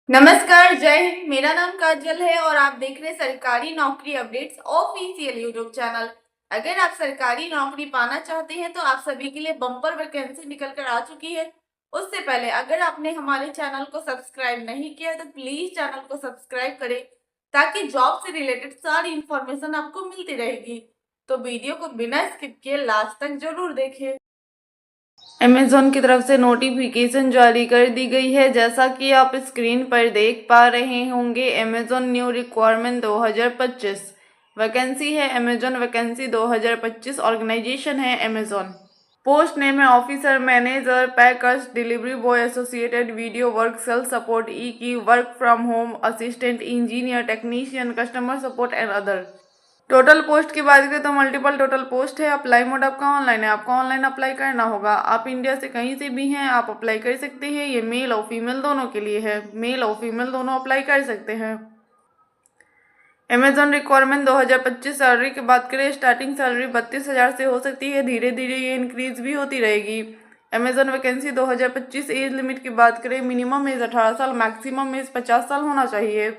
नमस्कार, जय हिंद। मेरा नाम काजल है और आप देख रहे हैं सरकारी नौकरी अपडेट्स ऑफिशियल यूट्यूब चैनल। अगर आप सरकारी नौकरी पाना चाहते हैं तो आप सभी के लिए बम्पर वैकेंसी निकल कर आ चुकी है। उससे पहले अगर आपने हमारे चैनल को सब्सक्राइब नहीं किया तो प्लीज चैनल को सब्सक्राइब करें ताकि जॉब से रिलेटेड सारी इंफॉर्मेशन आपको मिलती रहेगी। तो वीडियो को बिना स्किप किए लास्ट तक जरूर देखें। अमेज़न की तरफ से नोटिफिकेशन जारी कर दी गई है। जैसा कि आप स्क्रीन पर देख पा रहे होंगे, अमेज़न न्यू रिक्वायरमेंट 2025 वैकेंसी है। अमेज़न वैकेंसी 2025 ऑर्गेनाइजेशन है अमेज़न। पोस्ट नेम है officer, manager, packers, delivery boy, associated, video work, sales support, ई की, work from home, assistant, engineer, technician, customer support and other. Total post की बात करें तो multiple total post है। Apply mode आपका ऑनलाइन है, आपको ऑनलाइन अप्लाई करना होगा। आप इंडिया से कहीं से भी हैं, आप अप्लाई कर सकते हैं। ये मेल और फीमेल दोनों के लिए है, मेल और फीमेल दोनों अप्लाई कर सकते हैं। अमेज़न रिक्वायरमेंट 2025 सैलरी की बात करें, स्टार्टिंग सैलरी 32,000 से हो सकती है, धीरे धीरे ये इंक्रीज भी होती रहेगी। अमेज़न वैकेंसी 2025 एज लिमिट की बात करें, मिनिमम एज 18 साल, मैक्सिमम एज 50 साल होना चाहिए।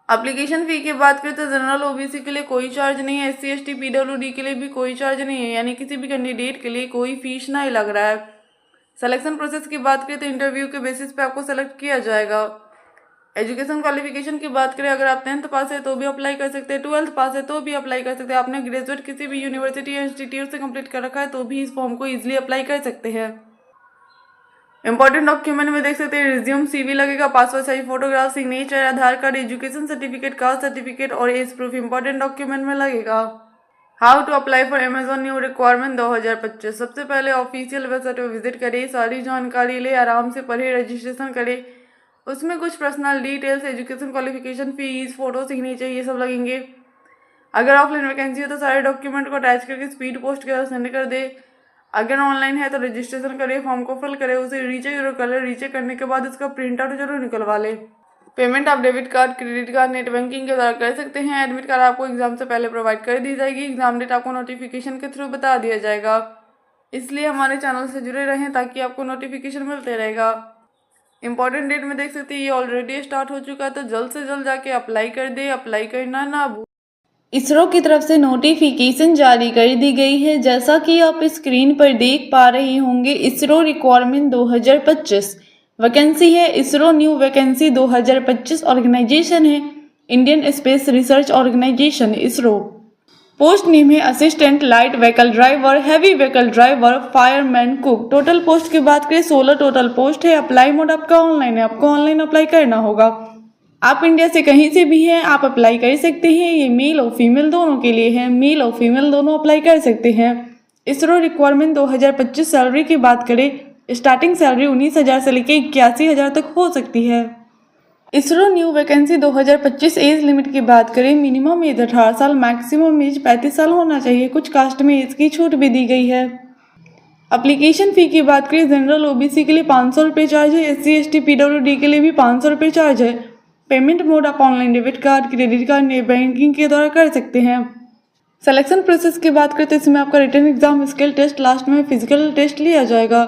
एप्लीकेशन फ़ी की बात करें तो जनरल ओबीसी के लिए कोई चार्ज नहीं है, SC ST PWD के लिए भी कोई चार्ज नहीं है, यानी किसी भी कैंडिडेट के लिए कोई फीस नहीं लग रहा है। सिलेक्शन प्रोसेस की बात करें तो इंटरव्यू के बेसिस पे आपको सेलेक्ट किया जाएगा। एजुकेशन क्वालिफिकेशन की बात करें, अगर आप 10th पास है तो भी अप्लाई कर सकते हैं, 12th पास है तो भी अप्लाई कर सकते हैं, आपने ग्रेजुएट किसी भी यूनिवर्सिटी या इंस्टीट्यूट से कंप्लीट कर रखा है तो भी इस फॉर्म को ईजिली अप्लाई कर सकते हैं। इंपॉर्टेंट डॉक्यूमेंट में देख सकते हैं, रिज्यूम, CV लगेगा, passport size photograph, signature, Aadhaar card, education certificate, caste certificate और एज प्रूफ इंपॉर्टेंट डॉक्यूमेंट में लगेगा। How to apply for Amazon new requirement 2025। सबसे पहले ऑफिशियल वेबसाइट पर विजिट करें, सारी जानकारी ले, आराम से पढ़े, रजिस्ट्रेशन करें। उसमें कुछ personal details, education qualification, fees, photo, signature ये सब लगेंगे। अगर ऑफलाइन वैकेंसी है तो सारे डॉक्यूमेंट को अटैच करके स्पीड पोस्ट के साथ सेंड कर दे। अगर ऑनलाइन है तो रजिस्ट्रेशन करें, फॉर्म को फिल करें, उसे रीचेक जरूर कर ले। रीचेक करने के बाद उसका प्रिंट आउट जरूर निकलवा ले। पेमेंट आप debit card, credit card, net banking के द्वारा कर सकते हैं। एडमिट कार्ड आपको एग्जाम से पहले प्रोवाइड कर दी जाएगी। एग्जाम डेट आपको नोटिफिकेशन के थ्रू बता दिया जाएगा, इसलिए हमारे चैनल से जुड़े रहें ताकि आपको नोटिफिकेशन मिलते रहेगा। इंपॉर्टेंट डेट में देख सकते हैं ये ऑलरेडी स्टार्ट हो चुका है, तो जल्द से जल्द जाके अप्लाई कर दे। अप्लाई करना ना भूलें। इसरो की तरफ से नोटिफिकेशन जारी कर दी गई है। जैसा कि आप स्क्रीन पर देख पा रहे होंगे, इसरो रिक्वायरमेंट 2025 वैकेंसी है। इसरो न्यू वैकेंसी 2025 ऑर्गेनाइजेशन है Indian space research organisation ISRO. Post name है assistant, light vehicle driver, heavy vehicle driver, fireman, cook. Total post की बात करें 16 टोटल पोस्ट है। अप्लाई मोड आपका ऑनलाइन है, आपको ऑनलाइन अप्लाई करना होगा। आप इंडिया से कहीं से भी हैं, आप अप्लाई कर सकते हैं। ये मेल और फीमेल दोनों के लिए है, मेल और फीमेल दोनों अप्लाई कर सकते हैं। इसरो रिक्वायरमेंट 2025 सैलरी की बात करें, स्टार्टिंग सैलरी 19,000 से लेकर 81,000 तक हो सकती है। ISRO new vacancy 2025 age limit की बात करें, मिनिमम एज 18 साल, मैक्सिमम एज 35 साल होना चाहिए। कुछ कास्ट में एज की छूट भी दी गई है। एप्लीकेशन फ़ी की बात करें, जनरल ओबीसी के लिए 500 रुपये चार्ज है, SC ST PWD के लिए भी 500 रुपये चार्ज है। पेमेंट मोड आप online debit card, credit card, net banking के द्वारा कर सकते हैं। सिलेक्शन प्रोसेस की बात करें तो इसमें आपका written exam, skill test, last में फिजिकल टेस्ट लिया जाएगा।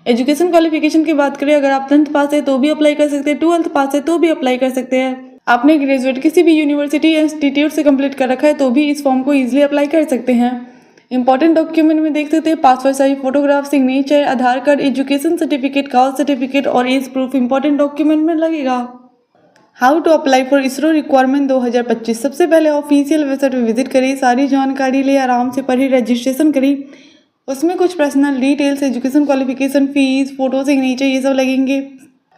एजुकेशन क्वालिफिकेशन की बात करें, अगर आप 10th पास है तो भी अप्लाई कर सकते हैं, 12th पास है तो भी अप्लाई कर सकते हैं। आपने ग्रेजुएट किसी भी यूनिवर्सिटी या इंस्टीट्यूट से कंप्लीट कर रखा है तो भी इस फॉर्म को ईजिली अप्लाई कर सकते हैं। इंपॉर्टेंट डॉक्यूमेंट में देख सकते हैं, passport size photograph, signature, Aadhaar card, education certificate, caste certificate और एज प्रूफ इंपॉर्टेंट डॉक्यूमेंट में लगेगा। How to apply for ISRO requirement 2025। सबसे पहले ऑफिशियल वेबसाइट पर विजिट करें, सारी जानकारी ले, आराम से पढ़े, रजिस्ट्रेशन करें। उसमें कुछ personal details, education qualification, fees, photo, signature ये सब लगेंगे।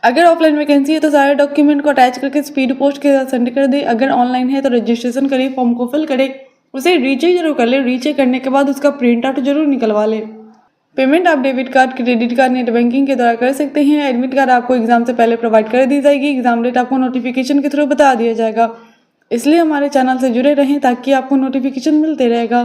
अगर ऑफलाइन वैकेंसी है तो सारे डॉक्यूमेंट को अटैच करके स्पीड पोस्ट के साथ सेंड कर दे। अगर ऑनलाइन है तो रजिस्ट्रेशन करें, फॉर्म को फिल करें, उसे रीचेक जरूर कर ले। रीचेक करने के बाद उसका प्रिंट आउट जरूर निकलवा ले। पेमेंट आप debit card, credit card, net banking के द्वारा कर सकते हैं। एडमिट कार्ड आपको एग्जाम से पहले प्रोवाइड कर दी जाएगी। एग्जाम डेट आपको नोटिफिकेशन के थ्रू बता दिया जाएगा, इसलिए हमारे चैनल से जुड़े रहें ताकि आपको नोटिफिकेशन मिलते रहेगा।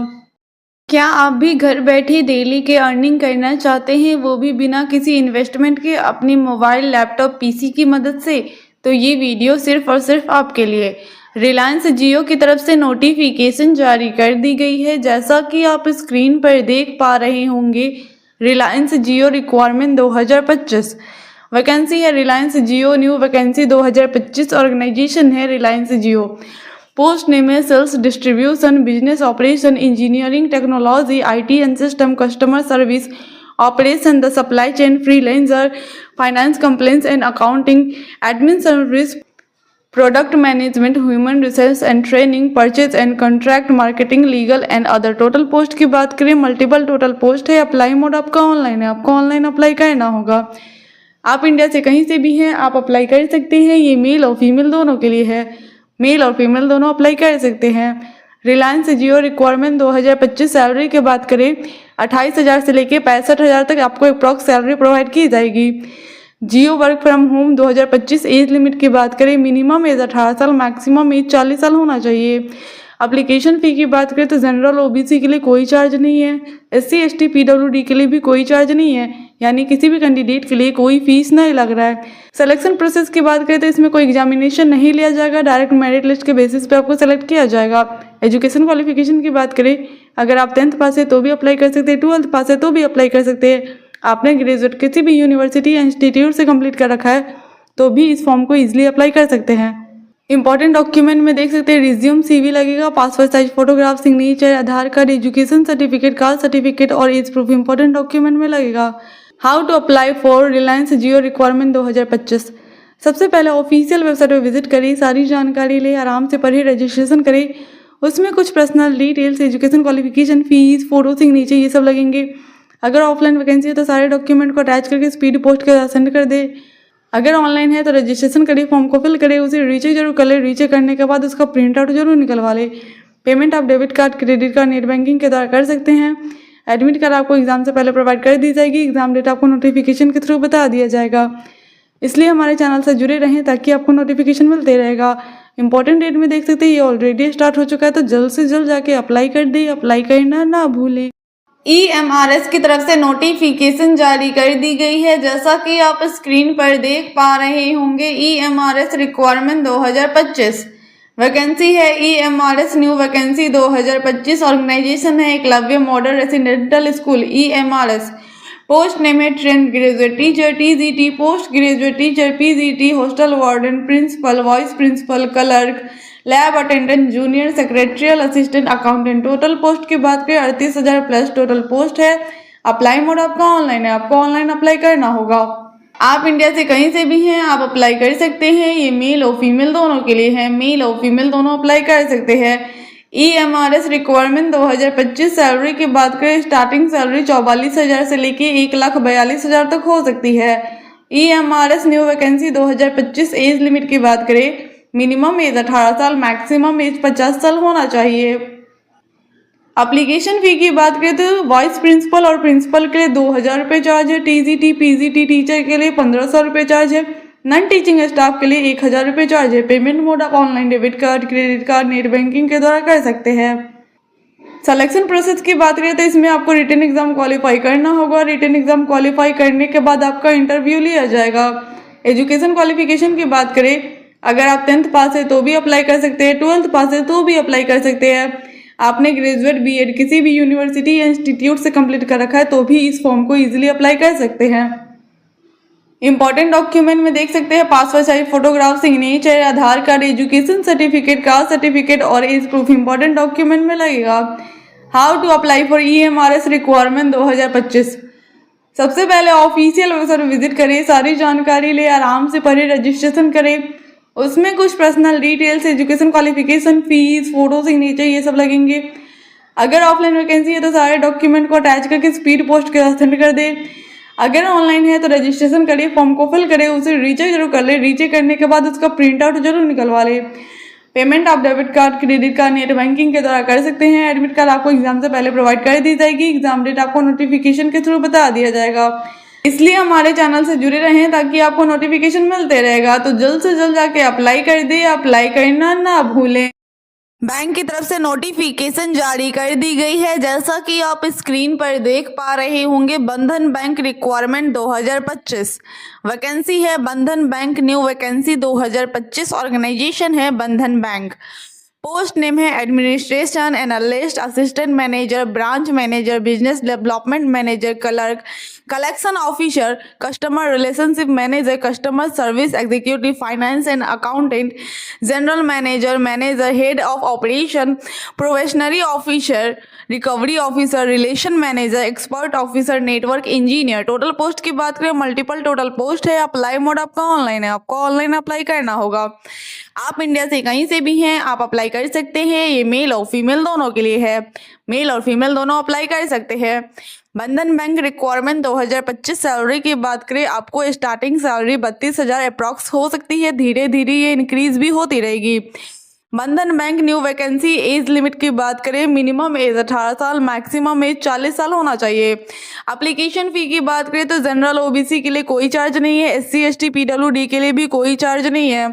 क्या आप भी घर बैठे डेली के अर्निंग करना चाहते हैं, वो भी बिना किसी इन्वेस्टमेंट के, अपनी मोबाइल, लैपटॉप, PC की मदद से? तो ये वीडियो सिर्फ और सिर्फ आपके लिए। रिलायंस जियो की तरफ से नोटिफिकेशन जारी कर दी गई है। जैसा कि आप स्क्रीन पर देख पा रहे होंगे, रिलायंस जियो रिक्वायरमेंट 2025 वैकेंसी है Reliance Jio, new vacancy 2025, organisation है रिलायंस जियो। पोस्ट नेम है sales distribution, business operation, engineering technology, IT and system, customer service operation, the supply chain, freelancer, finance complaints and accounting, admin service, product management, human resource and training, purchase and contract marketing, legal and other. Total post की बात करें, multiple total post है। Apply mode आपका online है, आपको online apply करना होगा। आप इंडिया से कहीं से भी हैं, आप अप्लाई कर सकते हैं। ये मेल और फीमेल दोनों के लिए है, मेल और फीमेल दोनों अप्लाई कर सकते हैं। रिलायंस जियो रिक्वायरमेंट 2025। सैलरी की बात करें 28,000 से लेके 65,000 तक आपको अप्रॉक्स सैलरी प्रोवाइड की जाएगी। Jio work from home 2025। Age limit की बात करें, मिनिमम एज 18 साल, मैक्सिमम एज 40 साल होना चाहिए। एप्लीकेशन फ़ी की बात करें तो जनरल OBC के लिए कोई चार्ज नहीं है, SC ST PWD के लिए भी कोई चार्ज नहीं है, यानी किसी भी कैंडिडेट के लिए कोई फीस नहीं लग रहा है। सिलेक्शन प्रोसेस की बात करें तो इसमें कोई एग्जामिनेशन नहीं लिया जाएगा, डायरेक्ट मेरिट लिस्ट के बेसिस पे आपको सेलेक्ट किया जाएगा। एजुकेशन क्वालिफिकेशन की बात करें, अगर आप 10th पास है तो भी अप्लाई कर सकते हैं, 12th पास है तो भी अप्लाई कर सकते हैं। आपने ग्रेजुएट किसी भी यूनिवर्सिटी या इंस्टीट्यूट से कंप्लीट कर रखा है तो भी इस फॉर्म को ईजिली अप्लाई कर सकते हैं। इंपॉर्टेंट डॉक्यूमेंट में देख सकते हैं रिज्यूम, CV लगेगा, passport size photograph, signature, Aadhaar card, education certificate, caste certificate और एज प्रूफ इंपॉर्टेंट डॉक्यूमेंट में लगेगा। How to apply for Reliance Jio requirement 2025। सबसे पहले ऑफिशियल वेबसाइट पर विजिट करें, सारी जानकारी ले, आराम से पढ़े, रजिस्ट्रेशन करें। उसमें कुछ personal details, education qualification, fees, photo, signature ये सब लगेंगे। अगर ऑफलाइन वैकेंसी है तो सारे डॉक्यूमेंट को अटैच करके स्पीड पोस्ट के साथ सेंड कर दे। अगर ऑनलाइन है तो रजिस्ट्रेशन करें, फॉर्म को फिल करें, उसे रीचेक जरूर कर ले। रीचेक करने के बाद उसका प्रिंट आउट जरूर निकलवा ले। पेमेंट आप debit card, credit card, net banking के द्वारा कर सकते हैं। एडमिट कार्ड आपको एग्जाम से पहले प्रोवाइड कर दी जाएगी। एग्जाम डेट आपको नोटिफिकेशन के थ्रू बता दिया जाएगा, इसलिए हमारे चैनल से जुड़े रहें ताकि आपको नोटिफिकेशन मिलते रहेगा। इंपॉर्टेंट डेट में देख सकते हैं ये ऑलरेडी स्टार्ट हो चुका है, तो जल्द से जल्द जाके अप्लाई कर दे। अप्लाई करना ना भूलें। EMRS की तरफ से नोटिफिकेशन जारी कर दी गई है, जैसा कि आप स्क्रीन पर देख पा रहे होंगे। EMRS रिक्वायरमेंट 2025 वैकेंसी है EMRS न्यू वैकेंसी 2025। ऑर्गेनाइजेशन है Eklavya model residential school EMRS। Post name है trained graduate teacher TGT, post graduate teacher PGT, hostel warden, principal, vice principal, clerk, lab attendant, junior secretarial assistant, accountant. Total post की बात करें 38,000 plus total post है। Apply mode आपका online है, आपको online apply करना होगा। आप इंडिया से कहीं से भी हैं, आप अप्लाई कर सकते हैं। ये मेल और फीमेल दोनों के लिए है, मेल और फीमेल दोनों अप्लाई कर सकते हैं। EMRS requirement 2025। सैलरी की बात करें, स्टार्टिंग सैलरी 44,000 से लेके 1,42,000 तक हो सकती है। EMRS new vacancy 2025। Age limit की बात करें, मिनिमम एज 18 साल, मैक्सिमम एज 50 साल होना चाहिए। एप्लीकेशन फ़ी की बात करें तो वाइस प्रिंसिपल और प्रिंसिपल के लिए 2,000 रुपये चार्ज है। TGT PGT टीचर के लिए 1,500 रुपये चार्ज है। नॉन टीचिंग स्टाफ के लिए 1,000 रुपये चार्ज है। पेमेंट मोड आप online debit card, credit card, net banking के द्वारा कर सकते हैं। सिलेक्शन प्रोसेस की बात करें तो इसमें आपको रिटन एग्जाम क्वालिफाई करना होगा। रिटन एग्जाम क्वालिफाई करने के बाद आपका इंटरव्यू लिया जाएगा। एजुकेशन क्वालिफिकेशन की बात करें, अगर आप 10th पास है तो भी अप्लाई कर सकते हैं, 12th पास है तो भी अप्लाई कर सकते हैं। आपने ग्रेजुएट BEd किसी भी यूनिवर्सिटी या इंस्टीट्यूट से कंप्लीट कर रखा है तो भी इस फॉर्म को इजीली अप्लाई कर सकते हैं। इंपॉर्टेंट डॉक्यूमेंट में देख सकते हैं passport size photograph, signature, Aadhaar card, education certificate, caste certificate और एज प्रूफ इंपॉर्टेंट डॉक्यूमेंट में लगेगा। How to apply for EMRS requirement 2025। सबसे पहले ऑफिशियल वेबसाइट विजिट करें, सारी जानकारी ले, आराम से पढ़े, रजिस्ट्रेशन करें। उसमें कुछ personal details, education qualification, fees, photo, signature ये सब लगेंगे। अगर ऑफलाइन वैकेंसी है तो सारे डॉक्यूमेंट को अटैच करके स्पीड पोस्ट के साथ सेंड कर दे। अगर ऑनलाइन है तो रजिस्ट्रेशन करिए, फॉर्म को फिल करें, उसे रीचेक जरूर कर ले। रीचेक करने के बाद उसका प्रिंट आउट जरूर निकलवा ले। पेमेंट आप debit card, credit card, net banking के द्वारा कर सकते हैं। एडमिट कार्ड आपको एग्जाम से पहले प्रोवाइड कर दी जाएगी। एग्जाम डेट आपको नोटिफिकेशन के थ्रू बता दिया जाएगा, इसलिए हमारे चैनल से जुड़े रहें ताकि आपको नोटिफिकेशन मिलते रहेगा। तो जल्द से जल्द जाके अप्लाई कर दे। अप्लाई करना ना भूलें। बैंक की तरफ से नोटिफिकेशन जारी कर दी गई है, जैसा कि आप स्क्रीन पर देख पा रहे होंगे। बंधन बैंक रिक्वायरमेंट 2025 वैकेंसी है बंधन बैंक न्यू वैकेंसी 2025। ऑर्गेनाइजेशन है बंधन बैंक। पोस्ट नेम है administration analyst, assistant manager, branch manager, business development manager, clerk, collection officer, customer relationship manager, customer service executive, finance and accountant, general manager, manager, head of operation, probationary officer, recovery officer, relation manager, expert officer, network engineer. Total post की बात करें, multiple total post है। Apply mode आपका online है, आपको online apply करना होगा। आप इंडिया से कहीं से भी हैं, आप अप्लाई कर सकते हैं। ये मेल और फीमेल दोनों के लिए है, मेल और फीमेल दोनों अप्लाई कर सकते हैं। बंधन बैंक रिक्वायरमेंट 2025 सैलरी की बात करें, आपको स्टार्टिंग सैलरी 32,000 अप्रॉक्स हो सकती है, धीरे धीरे ये इंक्रीज भी होती रहेगी। बंधन bank new vacancy, as limit की बात करें, मिनिमम एज 18 साल, मैक्सिमम एज 40 साल होना चाहिए। एप्लीकेशन फ़ी की बात करें तो जनरल ओबीसी के लिए कोई चार्ज नहीं है, एससी एसटी पीडब्ल्यूडी के लिए भी कोई चार्ज नहीं है,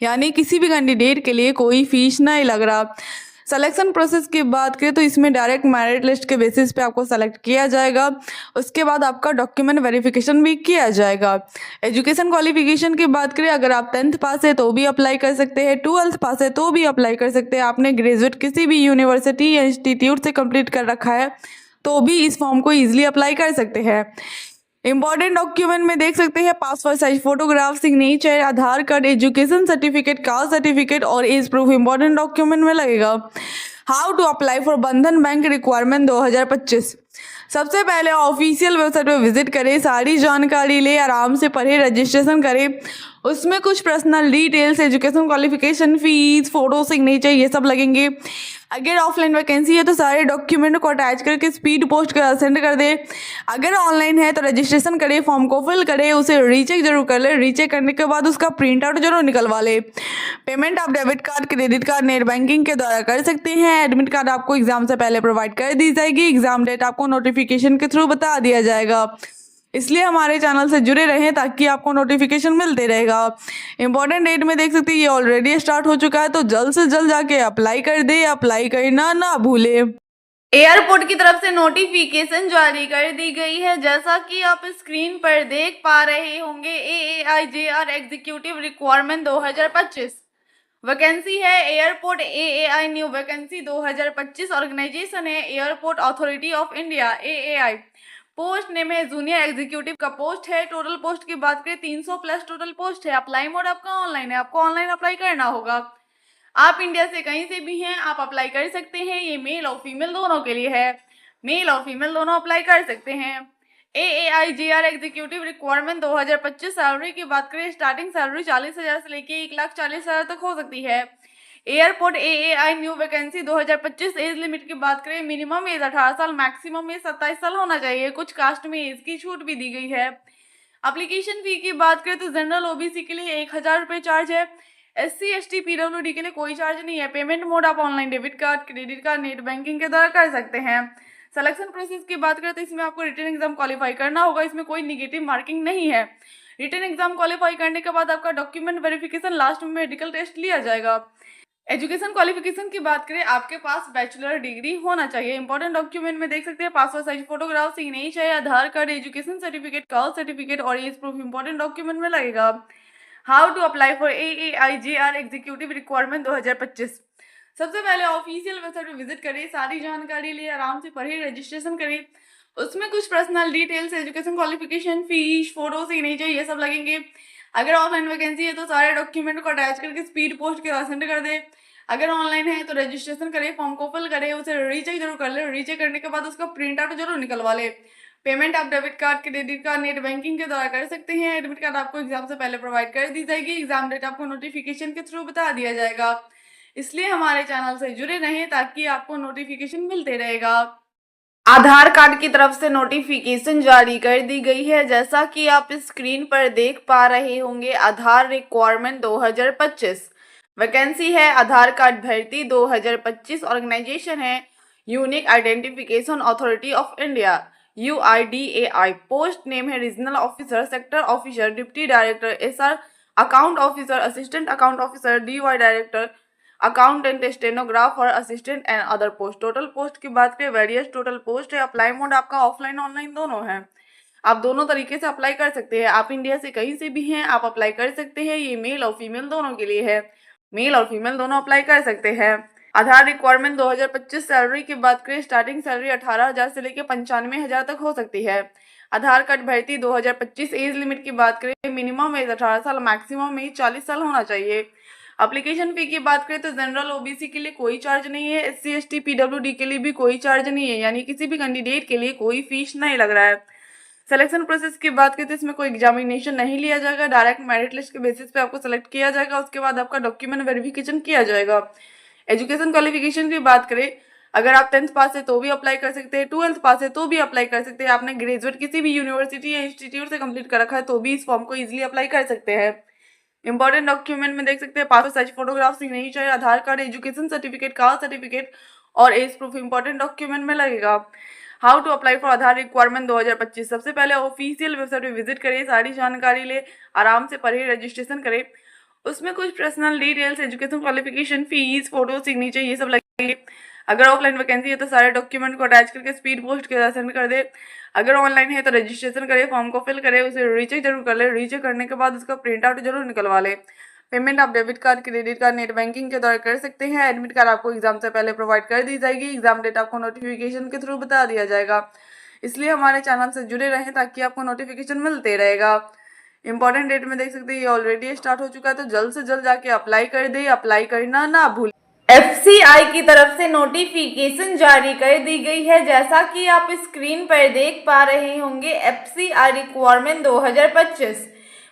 यानी किसी भी कैंडिडेट के लिए कोई फीस नहीं लग रहा। सिलेक्शन प्रोसेस की बात करें तो इसमें डायरेक्ट मेरिट लिस्ट के बेसिस पे आपको सेलेक्ट किया जाएगा। उसके बाद आपका डॉक्यूमेंट वेरिफिकेशन भी किया जाएगा। एजुकेशन क्वालिफिकेशन की बात करें, अगर आप 10th पास है तो भी अप्लाई कर सकते हैं, 12th पास है तो भी अप्लाई कर सकते हैं, आपने ग्रेजुएट किसी भी यूनिवर्सिटी या इंस्टीट्यूट से कंप्लीट कर रखा है तो भी इस फॉर्म को ईजिली अप्लाई कर सकते हैं। इंपॉर्टेंट डॉक्यूमेंट में देख सकते हैं passport size photograph, signature, Aadhaar card, education certificate, caste certificate और एज प्रूफ इंपॉर्टेंट डॉक्यूमेंट में लगेगा। How to apply for Bandhan bank requirement 2025। सबसे पहले ऑफिशियल वेबसाइट पर विजिट करें, सारी जानकारी ले, आराम से पढ़े, रजिस्ट्रेशन करें। उसमें कुछ personal details, education qualification, fees, photo, signature ये सब लगेंगे। अगर ऑफलाइन वैकेंसी है तो सारे डॉक्यूमेंट को अटैच करके स्पीड पोस्ट कर सेंड कर दे। अगर ऑनलाइन है तो रजिस्ट्रेशन करें, फॉर्म को फिल करें, उसे रीचेक जरूर कर ले। रीचेक करने के बाद उसका प्रिंट आउट जरूर निकलवा ले। पेमेंट आप debit card, credit card, net banking के द्वारा कर सकते हैं। एडमिट कार्ड आपको एग्जाम से पहले प्रोवाइड कर दी जाएगी। एग्जाम डेट आपको नोटिफिकेशन के थ्रू बता दिया जाएगा, इसलिए हमारे चैनल से जुड़े रहें ताकि आपको नोटिफिकेशन मिलते रहेगा। इंपॉर्टेंट डेट में देख सकते हैं ये ऑलरेडी स्टार्ट हो चुका है, तो जल्द से जल्द जाके अप्लाई कर दे, अप्लाई करना ना भूले। एयरपोर्ट की तरफ से नोटिफिकेशन जारी कर दी गई है, जैसा कि आप स्क्रीन पर देख पा रहे होंगे। AAIJR एग्जीक्यूटिव रिक्वायरमेंट 2025 वैकेंसी है। Airport AAI new vacancy 2025। Organisation है airport authority of India AAI। Post name है जूनियर एग्जीक्यूटिव का पोस्ट है। टोटल पोस्ट की बात करें 300 प्लस टोटल पोस्ट है। अप्लाई मोड आपका ऑनलाइन है, आपको ऑनलाइन अप्लाई करना होगा। आप इंडिया से कहीं से भी हैं, आप अप्लाई कर सकते हैं। ये मेल और फीमेल दोनों के लिए है, मेल और फीमेल दोनों अप्लाई कर सकते हैं। AAIJR एग्जीक्यूटिव रिक्वायरमेंट 2025 सैलरी की बात करें, स्टार्टिंग सैलरी 40,000 से लेके 1,40,000 तक हो सकती है। Airport AAI new vacancy 2025। Age limit की बात करें, मिनिमम एज 18 साल, मैक्सिमम एज 27 साल होना चाहिए। कुछ कास्ट में एज की छूट भी दी गई है। एप्लीकेशन फी की बात करें तो जनरल ओबीसी के लिए 1,000 रुपये चार्ज है। SC ST PWD के लिए कोई चार्ज नहीं है। पेमेंट मोड आप online debit card, credit card, net banking के द्वारा कर सकते हैं। सिलेक्शन प्रोसेस की बात करें तो इसमें आपको रिटन एग्जाम क्वालिफाई करना होगा, इसमें कोई निगेटिव मार्किंग नहीं है। रिटन एग्जाम क्वालिफाई करने के बाद आपका डॉक्यूमेंट वेरिफिकेशन, लास्ट में मेडिकल टेस्ट लिया जाएगा। एजुकेशन क्वालिफिकेशन की बात करें, आपके पास बैचलर डिग्री होना चाहिए। इंपॉर्टेंट डॉक्यूमेंट में देख सकते हैं passport size photograph, signature, Aadhaar card, education certificate, caste certificate और एज प्रूफ इंपॉर्टेंट डॉक्यूमेंट में लगेगा। How to apply for AAIJR executive requirement 2025। सबसे पहले ऑफिशियल वेबसाइट पर विजिट करें, सारी जानकारी लिए, आराम से पढ़े, रजिस्ट्रेशन करें। उसमें कुछ personal details, education qualification, fees, photo, signature ये सब लगेंगे। अगर ऑफलाइन वैकेंसी है तो सारे डॉक्यूमेंट को अटैच करके स्पीड पोस्ट के सेंड कर दे। अगर ऑनलाइन है तो रजिस्ट्रेशन करें, फॉर्म को फिल करें, उसे रीचेक जरूर कर ले। रीचेक करने के बाद उसका प्रिंट आउट जरूर निकलवा ले। पेमेंट आप debit card, credit card, net banking के द्वारा कर सकते हैं। एडमिट कार्ड आपको एग्जाम से पहले प्रोवाइड कर दी जाएगी। एग्जाम डेट आपको नोटिफिकेशन के थ्रू बता दिया जाएगा, इसलिए हमारे चैनल से जुड़े रहें ताकि आपको नोटिफिकेशन मिलते रहेगा। आधार कार्ड की तरफ से नोटिफिकेशन जारी कर दी गई है, जैसा कि आप स्क्रीन पर देख पा रहे होंगे। आधार रिक्वायरमेंट 2025 वैकेंसी है। आधार कार्ड भर्ती 2025। ऑर्गेनाइजेशन है unique identification authority of India UIDAI। Post name है regional officer, sector officer, deputy director SR, account officer, assistant account officer, DY director, accountant, stenographer, assistant and other post. Total post की बात करें, various total post है। Apply mode आपका offline online दोनों है, आप दोनों तरीके से अप्लाई कर सकते हैं। आप इंडिया से कहीं से भी हैं, आप अप्लाई कर सकते हैं। ये मेल और फीमेल दोनों के लिए है, मेल और फीमेल दोनों अप्लाई कर सकते हैं। आधार रिक्वायरमेंट 2025 सैलरी की बात करें, स्टार्टिंग सैलरी 18,000 से लेकर 95,000 तक हो सकती है। आधार कार्ड भर्ती 2025 एज लिमिट की बात करें, मिनिमम एज 18 साल, मैक्सिमम एज 40 साल होना चाहिए। एप्लीकेशन फी की बात करें तो जनरल ओबीसी के लिए कोई चार्ज नहीं है, एससी एसटी पीडब्ल्यूडी के लिए भी कोई चार्ज नहीं है, यानी किसी भी कैंडिडेट के लिए कोई फीस नहीं लग रहा है। सिलेक्शन प्रोसेस की बात करें तो इसमें कोई एग्जामिनेशन नहीं लिया जाएगा, डायरेक्ट मेरिट लिस्ट के बेसिस पे आपको सेलेक्ट किया जाएगा। उसके बाद आपका डॉक्यूमेंट वेरिफिकेशन किया जाएगा। एजुकेशन क्वालिफिकेशन की बात करें, अगर आप 10th पास है तो भी अप्लाई कर सकते हैं, 12th पास है तो भी अप्लाई कर सकते हैं, आपने ग्रेजुएट किसी भी यूनिवर्सिटी या इंस्टीट्यूट से कंप्लीट कर रखा है तो भी इस फॉर्म को इजीली अप्लाई कर सकते हैं। इंपॉर्टेंट डॉक्यूमेंट में देख सकते हैं passport size photograph, signature, Aadhaar card, education certificate, caste certificate और एज प्रूफ इंपॉर्टेंट डॉक्यूमेंट में लगेगा। How to apply for Aadhaar requirement 2025। सबसे पहले ऑफिशियल वेबसाइट पे विजिट करिए, सारी जानकारी ले, आराम से पढ़िए, रजिस्ट्रेशन करें। उसमें कुछ personal details, education qualification, fees, photo, signature ये सब लगेंगे। अगर ऑफलाइन वैकेंसी है तो सारे डॉक्यूमेंट को अटैच करके स्पीड पोस्ट के साथ सेंड कर दे। अगर ऑनलाइन है तो रजिस्ट्रेशन करें, फॉर्म को फिल करें, उसे रीचेक जरूर कर ले। रीचेक करने के बाद उसका प्रिंट आउट जरूर निकलवा ले। पेमेंट आप debit card, credit card, net banking के द्वारा कर सकते हैं। एडमिट कार्ड आपको एग्जाम से पहले प्रोवाइड कर दी जाएगी। एग्जाम डेट आपको नोटिफिकेशन के थ्रू बता दिया जाएगा। इसलिए हमारे चैनल से जुड़े रहें ताकि आपको नोटिफिकेशन मिलते रहेगा। इंपॉर्टेंट डेट में देख सकते हैं ये ऑलरेडी स्टार्ट हो चुका है, तो जल्द से जल्द जाके अप्लाई कर दे। अप्लाई करना ना भूल। एफसीआई की तरफ से नोटिफिकेशन जारी कर दी गई है, जैसा कि आप स्क्रीन पर देख पा रहे होंगे। एफसीआई रिक्वायरमेंट 2025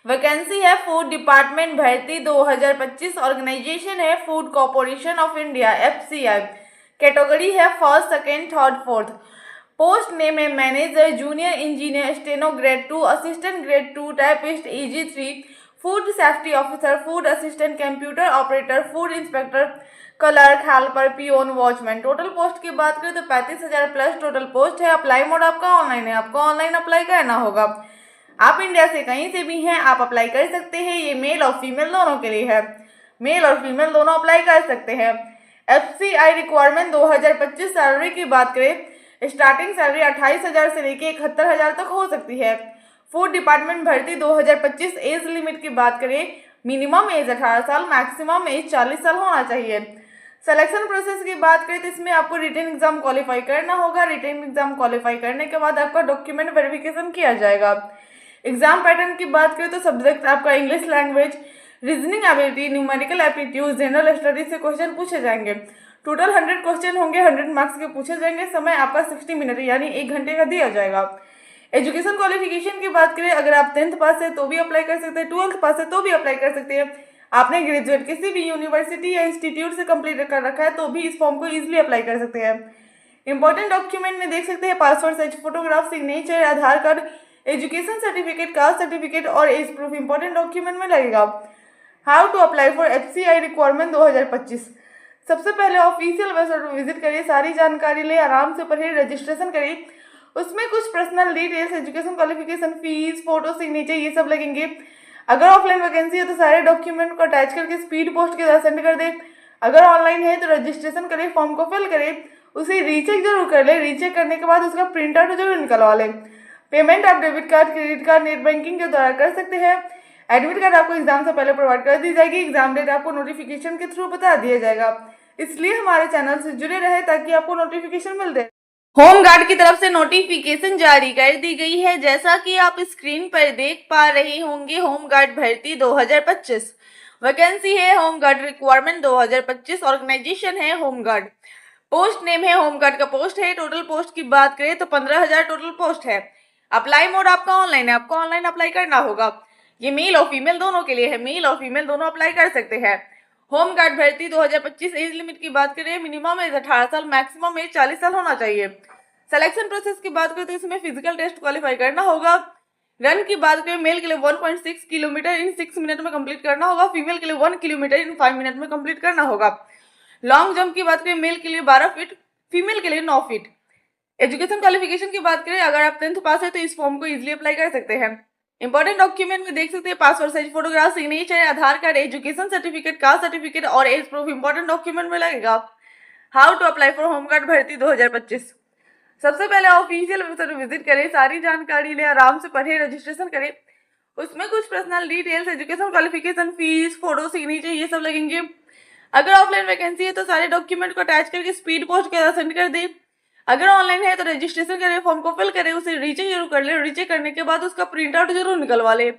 वैकेंसी है फूड डिपार्टमेंट भर्ती 2025। ऑर्गेनाइजेशन है food corporation of India FCI. Category है first, second, third, fourth. Post name है manager, junior engineer, steno grade 2, assistant grade 2, typist EG 3, food safety officer, food assistant, computer operator, food inspector, clerk, helper, peon, watchman. Total post की बात करें तो 35,000 plus total post है। Apply mode आपका online है, आपको online apply करना होगा। आप इंडिया से कहीं से भी हैं, आप अप्लाई कर सकते हैं। ये मेल और फीमेल दोनों के लिए है, मेल और फीमेल दोनों अप्लाई कर सकते हैं। एफसीआई रिक्वायरमेंट 2025 सैलरी की बात करें, स्टार्टिंग सैलरी 28,000 से लेके 71,000 तक हो सकती है। फूड डिपार्टमेंट भर्ती 2025 एज लिमिट की बात करें, मिनिमम एज 18 साल, मैक्सिमम एज 40 साल होना चाहिए। सिलेक्शन प्रोसेस की बात करें तो इसमें आपको रिटन एग्जाम क्वालिफाई करना होगा। रिटन एग्जाम क्वालिफाई करने के बाद आपका डॉक्यूमेंट वेरिफिकेशन किया जाएगा। एग्जाम पैटर्न की बात करें तो सब्जेक्ट आपका English language, reasoning ability, numerical aptitude, general studies से क्वेश्चन पूछे जाएंगे। टोटल 100 क्वेश्चन होंगे, 100 मार्क्स के पूछे जाएंगे। समय आपका 60 मिनट यानी 1 घंटे का दिया जाएगा। एजुकेशन क्वालिफिकेशन की बात करें, अगर आप 10th पास है तो भी अप्लाई कर सकते हैं, 12th पास है तो भी अप्लाई कर सकते हैं, आपने ग्रेजुएट किसी भी यूनिवर्सिटी या इंस्टीट्यूट से कंप्लीट कर रखा है तो भी इस फॉर्म को इजीली अप्लाई कर सकते हैं। इंपॉर्टेंट डॉक्यूमेंट में देख सकते हैं passport size photograph, signature, Aadhaar card, education certificate, caste certificate और एज प्रूफ इंपॉर्टेंट डॉक्यूमेंट में लगेगा। How to apply for FCI requirement 2025। सबसे पहले ऑफिशियल वेबसाइट पर विजिट करिए, सारी जानकारी ले, आराम से पढ़िए, रजिस्ट्रेशन करिए। उसमें कुछ personal details, education qualification, fees, photo, signature ये सब लगेंगे। अगर ऑफलाइन वैकेंसी है तो सारे डॉक्यूमेंट को अटैच करके स्पीड पोस्ट के साथ सेंड कर दे। अगर ऑनलाइन है तो रजिस्ट्रेशन करें, फॉर्म को फिल करें, उसे रीचेक जरूर कर ले। रीचेक करने के बाद उसका प्रिंट आउट जरूर निकलवा लें। पेमेंट आप debit card, credit card, net banking के द्वारा कर सकते हैं। एडमिट कार्ड आपको एग्जाम से पहले प्रोवाइड कर दी जाएगी। एग्जाम डेट आपको नोटिफिकेशन के थ्रू बता दिया जाएगा। इसलिए हमारे चैनल से जुड़े रहे ताकि आपको नोटिफिकेशन मिल जाए। होम गार्ड की तरफ से नोटिफिकेशन जारी कर दी गई है, जैसा कि आप स्क्रीन पर देख पा रहे होंगे। होम गार्ड भर्ती 2025 वैकेंसी है होम गार्ड रिक्वायरमेंट 2025। ऑर्गेनाइजेशन है होम गार्ड। पोस्ट नेम है होम गार्ड का पोस्ट है। टोटल पोस्ट की बात करें तो 15,000 टोटल पोस्ट है। अप्लाई मोड आपका ऑनलाइन है, आपको ऑनलाइन अप्लाई करना होगा। ये मेल और फीमेल दोनों के लिए है, मेल और फीमेल दोनों अप्लाई कर सकते हैं। होम गार्ड भर्ती 2025 एज लिमिट की बात करें, मिनिमम एज 18 साल, मैक्सिमम एज 40 साल होना चाहिए। सिलेक्शन प्रोसेस की बात करें तो इसमें फिजिकल टेस्ट क्वालिफाई करना होगा। रन की बात करें, मेल के लिए 1.6 किलोमीटर इन 6 मिनट में कंप्लीट करना होगा। फीमेल के लिए 1 किलोमीटर इन 5 मिनट में कंप्लीट करना होगा। लॉन्ग जंप की बात करें, मेल के लिए 12 फीट, फीमेल के लिए 9 फीट। एजुकेशन क्वालिफिकेशन की बात करें, अगर आप 10th पास है तो इस फॉर्म को इजीली अप्लाई कर सकते हैं। इंपॉर्टेंट डॉक्यूमेंट में देख सकते हैं passport size photograph, signature, Aadhaar card, education certificate, caste certificate और एज प्रूफ इंपॉर्टेंट डॉक्यूमेंट में लगेगा। How to apply for home guard भर्ती 2025। सबसे पहले ऑफिशियल वेबसाइट विजिट करें, सारी जानकारी ले, आराम से पढ़े, रजिस्ट्रेशन करें। उसमें कुछ personal details, education qualification, fees, photo, signature ये सब लगेंगे। अगर ऑफलाइन वैकेंसी है तो सारे डॉक्यूमेंट को अटैच करके स्पीड पोस्ट के साथ सेंड कर दें। अगर ऑनलाइन है तो रजिस्ट्रेशन करें, फॉर्म को फिल करें, उसे रीचेक जरूर कर ले। रीचेक करने के बाद उसका प्रिंट आउट जरूर निकलवा ले।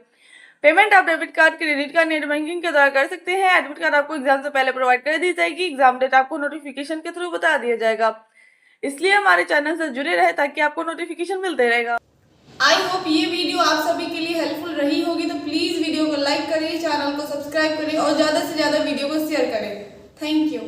पेमेंट आप debit card, credit card, net banking के द्वारा कर सकते हैं। एडमिट कार्ड आपको एग्जाम से पहले प्रोवाइड कर दी जाएगी। एग्जाम डेट आपको नोटिफिकेशन के थ्रू बता दिया जाएगा। इसलिए हमारे चैनल से जुड़े रहे ताकि आपको नोटिफिकेशन मिलते रहेगा। आई होप ये वीडियो आप सभी के लिए हेल्पफुल रही होगी, तो प्लीज़ वीडियो को लाइक करें, चैनल को सब्सक्राइब करें और ज़्यादा से ज़्यादा वीडियो को शेयर करें। Thank you.